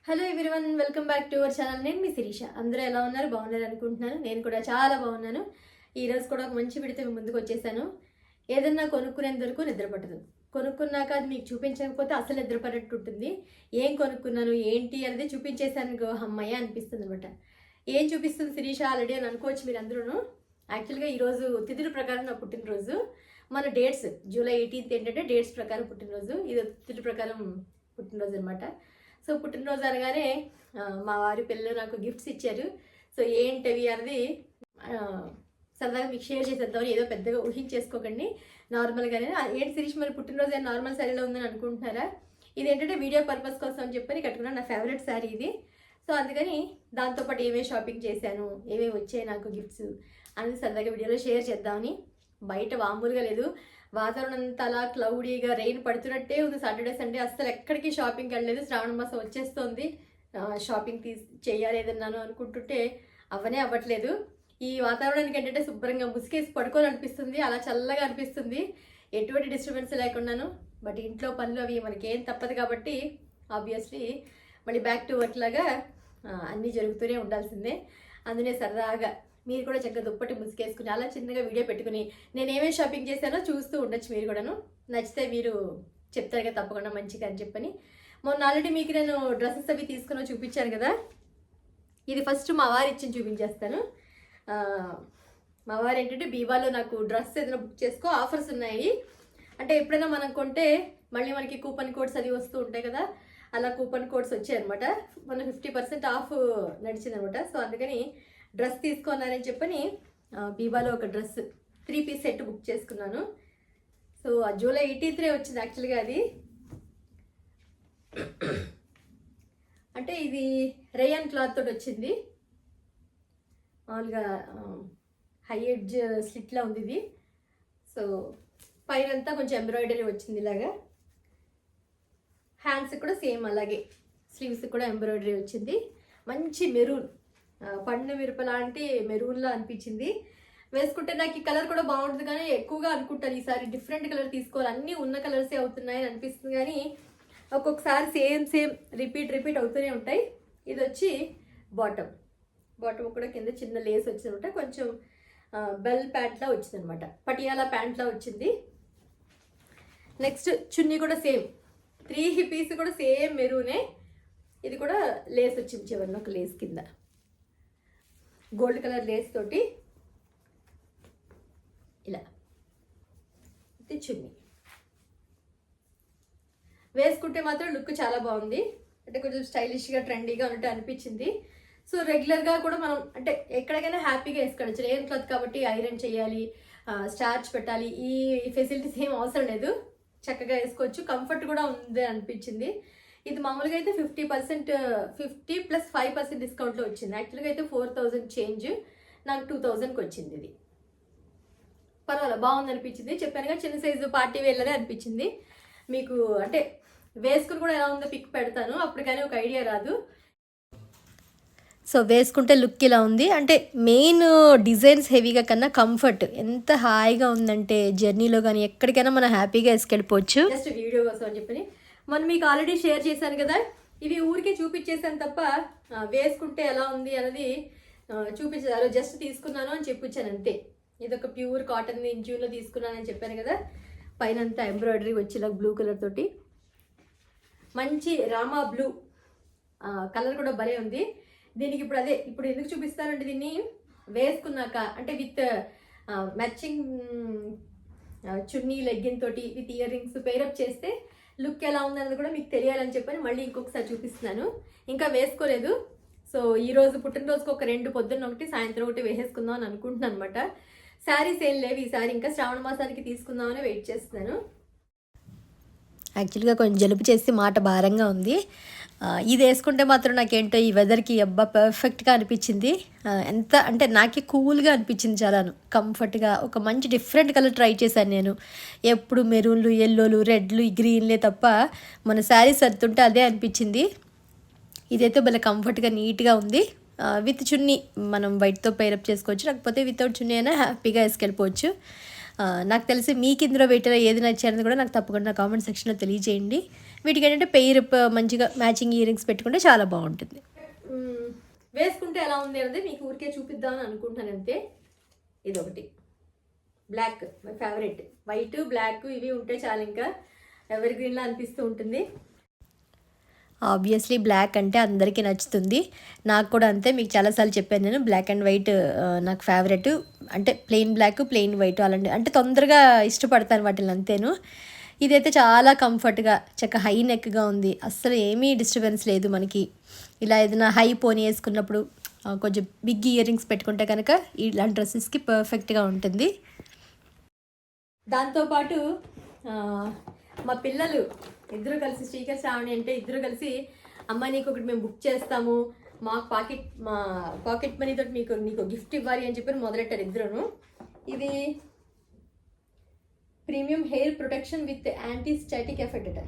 Hello everyone, welcome back to our channel. నేను మీ శిరీష. అందరూ ఎలా ఉన్నారు? బాగున్నారు అనుకుంటున్నాను. నేను కూడా చాలా బాగున్నాను. ఈరోజు కూడా ఒక మంచి వీడియోతో మీ ముందుకు వచ్చేసాను. ఏదన్నా కొనుక్కునేంత వరకు నిద్ర పట్టదు. కొనుక్కున్నాక అది మీకు చూపించకపోతే అసలు నిద్ర పడేట్టు ఉంటుంది. ఏం కొనుక్కున్నాను ఏంటి అనేది చూపించేసాను అమ్మయ్య అనిపిస్తుంది అనమాట. ఏం చూపిస్తుంది శిరీష ఆల్రెడీ అని అనుకోవచ్చు మీరు అందరూ. యాక్చువల్గా ఈరోజు తిథుల ప్రకారం నా పుట్టినరోజు. మన డేట్స్ జూలై 18th ఏంటంటే డేట్స్ ప్రకారం పుట్టినరోజు. ఇది తిథుల ప్రకారం పుట్టినరోజు అనమాట. సో పుట్టినరోజు అనగానే మా వారి పిల్లలు నాకు గిఫ్ట్స్ ఇచ్చారు. సో ఏంటవి అనేది సరదాగా మీకు షేర్ చేసేద్దామని. ఏదో పెద్దగా ఊహించేసుకోకండి, నార్మల్గానే. ఏంటి శిరీష్ మరి పుట్టినరోజు నార్మల్ శారీలో ఉందని అనుకుంటున్నారా? ఇది ఏంటంటే వీడియో పర్పస్ కోసం అని చెప్పని కట్టుకున్నాను. నా ఫేవరెట్ శారీ ఇది. సో అందుకని దాంతోపాటు ఏమేమి షాపింగ్ చేశాను, ఏమేమి వచ్చాయి నాకు గిఫ్ట్స్ అనేది సరదాగా వీడియోలో షేర్ చేద్దామని. బయట మామూలుగా లేదు, వాతావరణం అంతా అలా క్లౌడీగా రెయిన్ పడుతున్నట్టే ఉంది. సాటర్డే సండే అస్సలు ఎక్కడికి షాపింగ్కి వెళ్ళలేదు. శ్రావణ మాసం వచ్చేస్తుంది, షాపింగ్ చేయాలి ఏదన్నాను అనుకుంటుంటే అవ్వట్లేదు. ఈ వాతావరణానికి ఏంటంటే శుభ్రంగా ముసుకేసి పడుకోని అనిపిస్తుంది, అలా చల్లగా అనిపిస్తుంది, ఎటువంటి డిస్టర్బెన్స్ లేకున్నాను. బట్ ఇంట్లో పనులు అవి మనకి ఏం తప్పదు కాబట్టి ఆబ్వియస్లీ మళ్ళీ బ్యాక్ టు వర్క్ లాగా అన్నీ జరుగుతూనే ఉండాల్సిందే. అందునే సరదాగా మీరు కూడా చక్కగా దుప్పటి ముసుకేసుకుని అలా చిన్నగా వీడియో పెట్టుకుని నేను ఏమేమి షాపింగ్ చేశానో చూస్తూ ఉండొచ్చు. మీరు కూడాను నచ్చితే మీరు చెప్తారు కదా తప్పకుండా మంచిగా అని చెప్పని. మొన్న ఆల్రెడీ మీకు నేను డ్రెస్సెస్ అవి తీసుకుని చూపించాను కదా. ఇది ఫస్ట్ మా వారు ఇచ్చింది చూపించేస్తాను. మా వారు ఏంటంటే బీబాలో నాకు డ్రెస్ ఏదైనా బుక్ చేసుకో, ఆఫర్స్ ఉన్నాయి అంటే ఎప్పుడైనా మనం కొంటే మళ్ళీ మనకి కూపన్ కోడ్స్ అది వస్తూ ఉంటాయి కదా. అలా కూపన్ కోడ్స్ వచ్చాయన్నమాట. మన 50% ఆఫ్ నడిచిందనమాట. సో అందుకని డ్రెస్ తీసుకున్నారని చెప్పని బీబాలో ఒక డ్రెస్ 3 పీస్ సెట్ బుక్ చేసుకున్నాను. సో జూలై 18th వచ్చింది యాక్చువల్గా. అది అంటే ఇది రేయన్ క్లాత్ తోటి వచ్చింది. మామూలుగా హై ఎడ్జ్ స్లిట్లా ఉంది ఇది. సో పైన అంతా కొంచెం ఎంబ్రాయిడరీ వచ్చింది ఇలాగా. హ్యాండ్స్ కూడా సేమ్ అలాగే, స్లీవ్స్ కూడా ఎంబ్రాయిడరీ వచ్చింది. మంచి మెరూన్, పండు మిరప లాంటి మెరూన్లో అనిపించింది. వేసుకుంటే నాకు ఈ కలర్ కూడా బాగుంటుంది, కానీ ఎక్కువగా అనుకుంటాను ఈసారి డిఫరెంట్ కలర్ తీసుకోవాలి, అన్నీ ఉన్న కలర్సే అవుతున్నాయని అనిపిస్తుంది. కానీ ఒక్కొక్కసారి సేమ్ రిపీట్ అవుతూనే ఉంటాయి. ఇది వచ్చి బాటమ్ కూడా కింద చిన్న లేస్ వచ్చిందనమాట. కొంచెం బెల్ ప్యాంట్లా వచ్చిందనమాట, పటియాలా ప్యాంట్లా వచ్చింది. నెక్స్ట్ చున్నీ కూడా సేమ్, 3 పీస్ కూడా సేమ్ మెరూనే. ఇది కూడా లేస్ వచ్చింది చివరిన, ఒక లేస్ కింద గోల్డ్ కలర్ లేస్ తోటి ఇలా. ఇది చున్నీ వేసుకుంటే మాత్రం లుక్ చాలా బాగుంది. అంటే కొంచెం స్టైలిష్గా ట్రెండీగా ఉన్నట్టు అనిపించింది. సో రెగ్యులర్గా కూడా మనం అంటే ఎక్కడికైనా హ్యాపీగా వేసుకోవచ్చు. రేయన్ క్లాత్ కాబట్టి ఐరన్ చేయాలి, స్టార్చ్ పెట్టాలి, ఈ ఫెసిలిటీస్ ఏం అవసరం లేదు. చక్కగా వేసుకోవచ్చు, కంఫర్ట్ కూడా ఉంది అనిపించింది. ఇది మామూలుగా అయితే 50% 50+5% డిస్కౌంట్లో వచ్చింది. యాక్చువల్గా అయితే 4000 చేంజ్, నాకు 2000కి వచ్చింది. ఇది పర్వాలేదు, బాగుంది అనిపించింది. చెప్పానుగా చిన్న సైజు పార్టీ వేర్లనే అనిపించింది. మీకు అంటే వేసుకుని కూడా ఎలా ఉందో పిక్ పెడతాను, అప్పుడు కానీ ఒక ఐడియా రాదు. సో వేసుకుంటే లుక్ ఇలా ఉంది. అంటే మెయిన్ డిజైన్స్ హెవీగా కన్నా కంఫర్ట్ ఎంత హాయిగా ఉందంటే జర్నీలో కానీ ఎక్కడికైనా మనం హ్యాపీగా వేసుకెళ్ళిపోవచ్చు. జస్ట్ వీడియో కోసం అని చెప్పని మనం మీకు ఆల్రెడీ షేర్ చేశాను కదా. ఇవి ఊరికే చూపించేసాను తప్ప వేసుకుంటే ఎలా ఉంది అనేది చూపించారు. జస్ట్ తీసుకున్నాను అని చెప్పించాను అంతే. ఇది ఒక ప్యూర్ కాటన్ జూన్లో తీసుకున్నానని చెప్పాను కదా. పైన అంతా ఎంబ్రాయిడరీ వచ్చి ఇలా బ్లూ కలర్ తోటి మంచి రామా బ్లూ కలర్ కూడా భలే ఉంది. దీనికి ఇప్పుడు ఎందుకు చూపిస్తానంటే దీన్ని వేసుకున్నాక అంటే విత్ మ్యాచింగ్ చున్నీ లెగ్గిన్ తోటి విత్ ఇయర్ రింగ్స్ పేరప్ చేస్తే లుక్ ఎలా ఉందన్నది కూడా మీకు తెలియాలని చెప్పని మళ్ళీ ఇంకొకసారి చూపిస్తున్నాను. ఇంకా వేసుకోలేదు. సో ఈరోజు పుట్టినరోజుకి ఒక 2 పొద్దున్న ఒకటి సాయంత్రం ఒకటి వేసేసుకుందాం అని అనుకుంటున్నాను అనమాట. శారీస్ ఏం లేవు ఈసారి, ఇంకా శ్రావణ మాసానికి తీసుకుందామని వెయిట్ చేస్తున్నాను. యాక్చువల్గా కొంచెం జలుబు చేసి మాట భారంగా ఉంది. ఇది వేసుకుంటే మాత్రం నాకేంటో ఈ వెదర్కి అబ్బా పర్ఫెక్ట్గా అనిపించింది. ఎంత అంటే నాకే కూల్గా అనిపించింది, చాలాను కంఫర్ట్గా. ఒక మంచి డిఫరెంట్ కలర్ ట్రై చేశాను నేను. ఎప్పుడు మెరూన్లు, ఎల్లోలు, రెడ్లు, గ్రీన్లే తప్ప మన శారీస్ సర్దుంటే అదే అనిపించింది. ఇదైతే భలే కంఫర్ట్గా నీట్గా ఉంది. విత్ చున్నీ మనం వైట్తో పేరప్ చేసుకోవచ్చు, లేకపోతే వితౌట్ చున్నీ అయినా హ్యాపీగా వేసుకెళ్ళిపోవచ్చు. నాకు తెలిసి మీకు ఇందులో వీటిలో ఏది నచ్చారని కూడా నాకు తప్పకుండా కామెంట్ సెక్షన్లో తెలియజేయండి. వీటికి ఏంటంటే పెయిర్ మంచిగా మ్యాచింగ్ ఇయర్ రింగ్స్ పెట్టుకుంటే చాలా బాగుంటుంది. వేసుకుంటే ఎలా ఉంది అనేది మీకు ఊరికే చూపిద్దామని అనుకుంటున్నాను అంతే. ఇదొకటి black, my favourite. White black ఇవి ఉంటే చాలు, ఇంకా ఎవర్ గ్రీన్లా అనిపిస్తూ ఉంటుంది. ఆబ్వియస్లీ బ్లాక్ అంటే అందరికీ నచ్చుతుంది, నాకు కూడా అంతే. మీకు చాలాసార్లు చెప్పాను నేను, బ్లాక్ అండ్ వైట్ నాకు ఫేవరెట్. అంటే ప్లెయిన్ బ్లాక్, ప్లెయిన్ వైట్ అలాంటి అంటే తొందరగా ఇష్టపడతాను వాటిని అంతేను. ఇదైతే చాలా కంఫర్ట్గా చక్కగా హై నెక్గా ఉంది, అస్సలు ఏమీ డిస్టర్బెన్స్ లేదు మనకి. ఇలా ఏదైనా హై పోనీ వేసుకున్నప్పుడు కొంచెం బిగ్ ఇయర్ రింగ్స్ పెట్టుకుంటే కనుక ఇలాంటి డ్రెస్సెస్కి పర్ఫెక్ట్గా ఉంటుంది. దాంతోపాటు మా పిల్లలు ఇద్దరు కలిసి, శ్రీకర్ శ్రావణి అంటే ఇద్దరు కలిసి, అమ్మ నీకు ఒకటి మేము బుక్ చేస్తాము, మా పాకెట్ మనీతో నీకు గిఫ్ట్ ఇవ్వాలి అని చెప్పి మొదలెట్టారు ఇద్దరును. ఇది premium hair protection with anti static effect.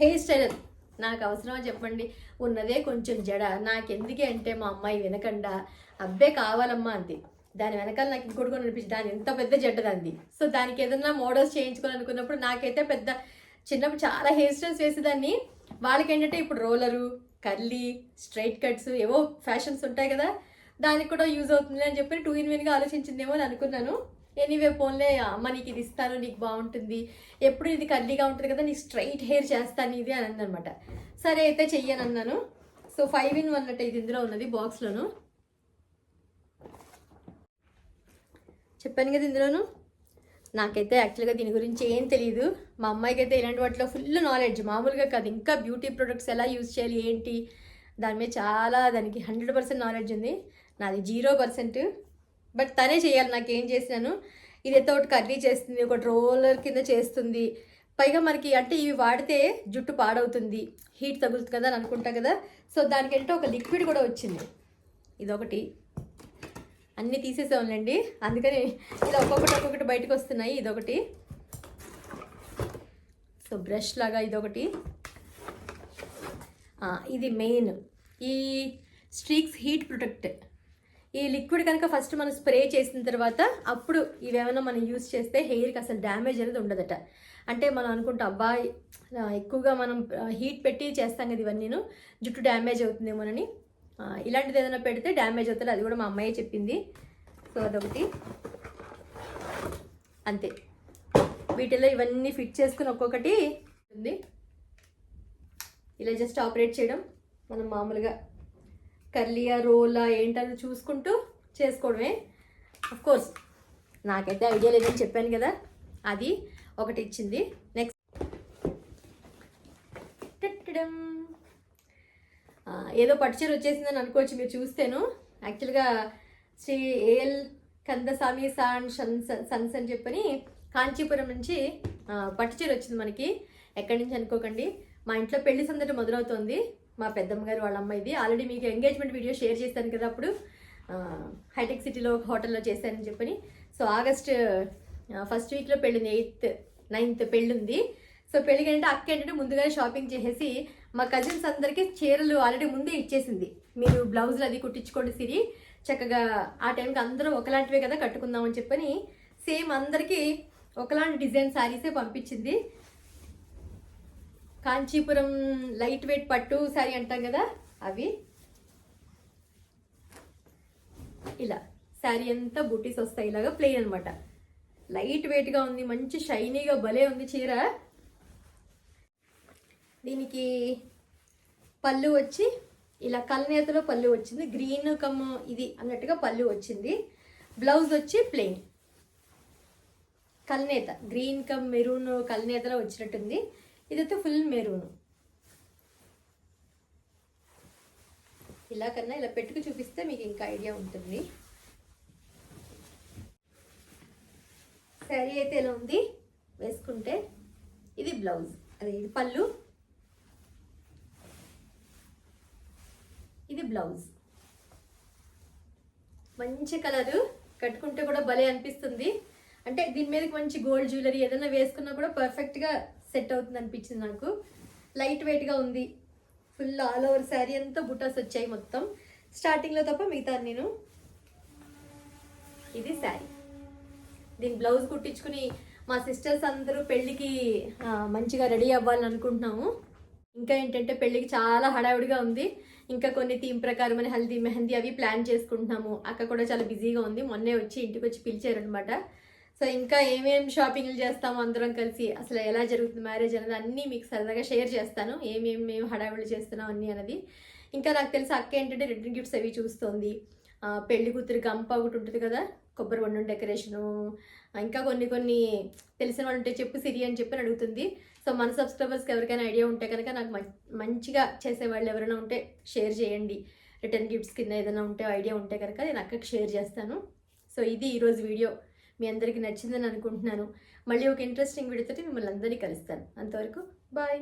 Hair styler నాకు అవసరమా చెప్పండి, ఉన్నదే కొంచెం జడ, నాకెందుకే అంటే మా అమ్మాయి వినకుండా అబ్బే కావాలమ్మా అంది. దాని వెనకాల నాకు ఇంకోటి కూడా అనిపించింది, దాని ఎంత పెద్ద జడ్డదంది. సో దానికి ఏదైనా మోడల్స్ చేయించుకోవాలనుకున్నప్పుడు నాకైతే పెద్ద చిన్నప్పుడు చాలా హెయిర్ స్టైల్స్ వేసేదాన్ని. వాళ్ళకి ఏంటంటే ఇప్పుడు రోలరు, కర్లీ, స్ట్రైట్ కట్స్ ఏవో ఫ్యాషన్స్ ఉంటాయి కదా, దానికి కూడా యూజ్ అవుతుంది అని చెప్పి 2 in 1గా ఆలోచించిందేమో అని అనుకున్నాను. ఎనీవే ఫోన్లే, అమ్మ నీకు ఇది ఇస్తాను, నీకు బాగుంటుంది, ఎప్పుడు ఇది కర్లీగా ఉంటుంది కదా, నీకు స్ట్రైట్ హెయిర్ చేస్తాను ఇది అని అందనమాట. సరే అయితే చెయ్యను అన్నాను. సో 5 in 1 అంటే ఇది ఇందులో ఉన్నది బాక్స్లోను. చెప్పాను కదా ఇందులోను. నాకైతే యాక్చువల్గా దీని గురించి ఏం తెలియదు, మా అమ్మాయికి అయితే ఇలాంటి వాటిలో ఫుల్ నాలెడ్జ్, మామూలుగా కాదు. ఇంకా బ్యూటీ ప్రొడక్ట్స్ ఎలా యూజ్ చేయాలి ఏంటి దాని మీద చాలా, దానికి 100% నాలెడ్జ్ ఉంది. నాది 0%. బట్ తనే చేయాలి, నాకేం చేసినాను. ఇదైతే ఒకటి కర్లీ చేస్తుంది, ఒకటి రోలర్ కింద చేస్తుంది. పైగా మనకి అంటే ఇవి వాడితే జుట్టు పాడవుతుంది, హీట్ తగులుతుంది కదా అని అనుకుంటా కదా. సో దానికంటే ఒక లిక్విడ్ కూడా వచ్చింది. ఇదొకటి, అన్నీ తీసేసాంలేండి, అందుకని ఇలా ఒక్కొక్కటి బయటకు వస్తున్నాయి. ఇదొకటి, సో బ్రష్ లాగా ఇదొకటి. ఇది మెయిన్, ఈ స్ట్రీక్స్ హీట్ ప్రొటెక్ట్. ఈ లిక్విడ్ కనుక ఫస్ట్ మనం స్ప్రే చేసిన తర్వాత అప్పుడు ఇవేమైనా మనం యూస్ చేస్తే హెయిర్కి అసలు డ్యామేజ్ అనేది ఉండదట. అంటే మనం అనుకుంటాం అబ్బా ఎక్కువగా మనం హీట్ పెట్టి చేస్తాం కదా ఇవన్నీను, జుట్టు డ్యామేజ్ అవుతుందేమోనని. ఇలాంటిది ఏదైనా పెడితే డ్యామేజ్ అవుతుంది, అది కూడా మా అమ్మాయి చెప్పింది. సో అదొకటి అంతే. వీటిల్లో ఇవన్నీ ఫిట్ చేసుకుని ఒక్కొక్కటి ఉంది. ఇలా జస్ట్ ఆపరేట్ చేయడం, మనం మామూలుగా కర్లీయా రోలా ఏంటని చూసుకుంటూ చేసుకోవడమే. కోర్స్ నాకైతే ఐడియా లేదని చెప్పాను కదా, అది ఒకటి ఇచ్చింది. నెక్స్ట్ ఏదో పట్టుచీర వచ్చేసిందని అనుకోవచ్చు మీరు చూస్తేను. యాక్చువల్గా శ్రీ ఏఎల్ కందసామి సన్స్ అని చెప్పని కాంచీపురం నుంచి పట్టుచీర వచ్చింది మనకి. ఎక్కడి నుంచి అనుకోకండి, మా ఇంట్లో పెళ్లి సందడి మొదలవుతోంది. మా పెద్దమ్మ గారు వాళ్ళ అమ్మాయిది. ఆల్రెడీ మీకు ఎంగేజ్మెంట్ వీడియో షేర్ చేశాను కదా అప్పుడు, హైటెక్ సిటీలో హోటల్లో చేశానని చెప్పని. సో ఆగస్ట్ 1st వీక్లో పెళ్ళింది, 8th 9th పెళ్ళింది. సో పెళ్ళికి అంటే అక్క ఏంటంటే ముందుగానే షాపింగ్ చేసేసి మా కజిన్స్ అందరికీ చీరలు ఆల్రెడీ ముందే ఇచ్చేసింది. మీరు బ్లౌజులు అది కుట్టించుకోండి సిరి, చక్కగా ఆ టైంకి అందరూ ఒకలాంటివే కదా కట్టుకుందామని చెప్పని సేమ్ అందరికీ ఒకలాంటి డిజైన్ శారీసే పంపించింది. కాంచీపురం లైట్ వెయిట్ పట్టు శారీ అంటాం కదా అవి. ఇలా శారీ అంతా బూటీస్ వస్తాయి, ఇలాగా ప్లెయిన్ అనమాట. లైట్ వెయిట్గా ఉంది, మంచి షైనీగా భలే ఉంది చీర. దీనికి పళ్ళు వచ్చి ఇలా కల్నేతలో పళ్ళు వచ్చింది, గ్రీన్ కమ్ ఇది అన్నట్టుగా పళ్ళు వచ్చింది. బ్లౌజ్ వచ్చి ప్లెయిన్ కల్నేత, గ్రీన్ కమ్ మెరూన్ కల్నేతలో వచ్చినట్టుంది. ఇదైతే ఫుల్ మెరూన్. ఇలా కన్నా ఇలా పెట్టుకు చూపిస్తే మీకు ఇంకా ఐడియా ఉంటుంది. శారీ అయితే ఇలా ఉంది వేసుకుంటే. ఇది బ్లౌజ్, అదే ఇది పళ్ళు, ఇది బ్లౌజ్. మంచి కలరు, కట్టుకుంటే కూడా భలే అనిపిస్తుంది. అంటే దీని మీదకి మంచి గోల్డ్ జ్యువెలరీ ఏదైనా వేసుకున్నా కూడా పర్ఫెక్ట్గా సెట్ అవుతుంది అనిపించింది నాకు. లైట్ వెయిట్గా ఉంది, ఫుల్ ఆల్ ఓవర్ శారీ అంతా బుటాస్ వచ్చాయి మొత్తం, స్టార్టింగ్లో తప్ప మిగతా నేను. ఇది శారీ. దీని బ్లౌజ్ కుట్టించుకుని మా సిస్టర్స్ అందరూ పెళ్ళికి మంచిగా రెడీ అవ్వాలని అనుకుంటున్నాము. ఇంకా ఏంటంటే పెళ్ళికి చాలా హడావుడిగా ఉంది. ఇంకా కొన్ని థీమ్ ప్రకారమైన హల్దీ, మెహందీ అవి ప్లాన్ చేసుకుంటున్నాము. అక్క కూడా చాలా బిజీగా ఉంది. మొన్నే వచ్చి ఇంటికొచ్చి పిలిచారనమాట. సో ఇంకా ఏమేం షాపింగ్లు చేస్తాము అందరం కలిసి, అసలు ఎలా జరుగుతుంది మ్యారేజ్ అనేది అన్నీ మీకు సరదాగా షేర్ చేస్తాను. మేము హడావుడి చేస్తున్నాం అన్నీ అన్నది. ఇంకా నాకు తెలిసి అక్క ఏంటంటే రిటర్న్ గిఫ్ట్స్ అవి చూస్తుంది. పెళ్లి కూతురు గంప ఒకటి ఉంటుంది కదా, కొబ్బరి బొండం డెకరేషను, ఇంకా కొన్ని తెలిసిన వాళ్ళు ఉంటే చెప్పు సిరి అని చెప్పి అడుగుతుంది. సో మన సబ్స్క్రైబర్స్కి ఎవరికైనా ఐడియా ఉంటే కనుక నాకు మంచిగా చేసేవాళ్ళు ఎవరైనా ఉంటే షేర్ చేయండి. రిటర్న్ గిఫ్ట్స్ కింద ఏదైనా ఉంటే ఐడియా ఉంటే కనుక నేను అక్కడికి షేర్ చేస్తాను. సో ఇది ఈరోజు వీడియో. మీ అందరికీ నచ్చిందని అనుకుంటున్నాను. మళ్ళీ ఒక ఇంట్రెస్టింగ్ వీడియోతో మిమ్మల్ని అందరినీ కలుస్తాను. అంతవరకు బాయ్.